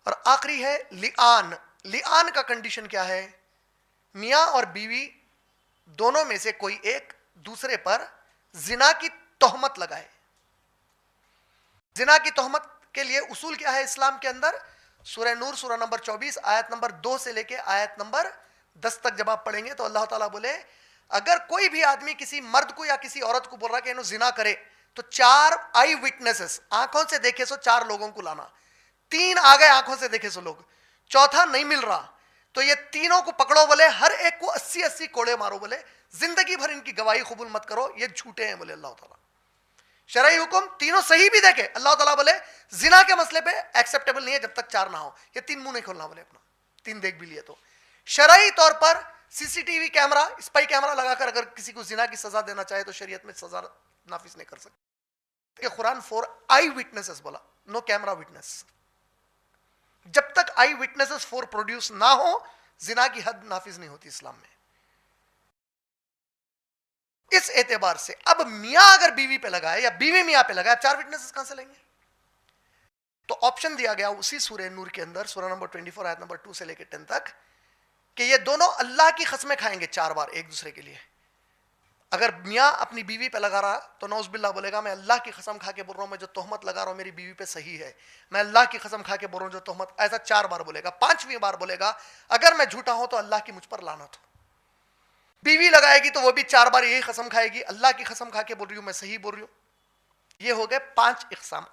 और आखिरी है लिआन। लिआन का कंडीशन क्या है? मियां और बीवी दोनों में से कोई एक दूसरे पर जिना की तोहमत लगाए। जिना की तोहमत के लिए उसूल क्या है इस्लाम के अंदर? सूरह नूर सूरह नंबर 24 आयत नंबर 2 से लेके आयत नंबर 10 तक जब आप पढ़ेंगे तो अल्लाह ताला बोले, अगर कोई भी आदमी किसी मर्द को या किसी औरत को बोल रहा है कि इन्हों जिना करे, तो 4 आई विटनेसेस, आंखों से देखे सो 4 लोगों को लाना। 3 आ गए आंखों से देखे सो लोग, चौथा नहीं मिल रहा, तो ये तीनों को पकड़ो, बोले हर एक को 80-80 कोड़े मारो, बोले जिंदगी भर इनकी गवाही कबूल मत करो, ये झूठे हैं, बोले अल्लाह ताला। शरई हुकुम तीनों सही भी देखे, अल्लाह ताला बोले जिना के मसले पे एक्सेप्टेबल नहीं है जब तक 4 ना हो। ये 3 मुंह नहीं खोलना, बोले अपना 3 देख भी लिए तो। शरई तौर पर सीसीटीवी कैमरा, स्पाई कैमरा लगाकर अगर किसी को जिना की सजा देना चाहे तो शरीयत में सजा नाफिज नहीं कर सकते। कुरान 4 आई विटनेसेस बोला, नो कैमरा विटनेस। जब तक आई विटनेसेस 4 प्रोड्यूस ना हो, जिना की हद नाफिज नहीं होती इस्लाम में। इस एतबार से अब मियां अगर बीवी पे लगाए या बीवी मियां पे लगाए, 4 विटनेसेस कहां से लेंगे? तो ऑप्शन दिया गया उसी सूरह नूर के अंदर, सूरह नंबर 24 आयत नंबर 2 से लेकर 10 तक, कि ये दोनों अल्लाह की कसमें खाएंगे 4 बार एक दूसरे के लिए। अगर मियां अपनी बीवी पे लगा रहा तो नौज़बिल्लाह बोलेगा, मैं अल्लाह की कसम खा के बोल रहा हूं, मैं जो तोहमत लगा रहा हूं मेरी बीवी पे सही है, मैं अल्लाह की कसम खा के बोल रहा हूं जो तोहमत, ऐसा 4 बार बोलेगा। 5वीं बार बोलेगा, अगर मैं झूठा हूं तो अल्लाह की मुझ पर लानत हो। बीवी लगाएगी तो वो भी 4 बार यही कसम खाएगी, अल्लाह की कसम खा के बोल रही हूं, मैं सही बोल रही हूं। ये हो गए 5 इक़साम।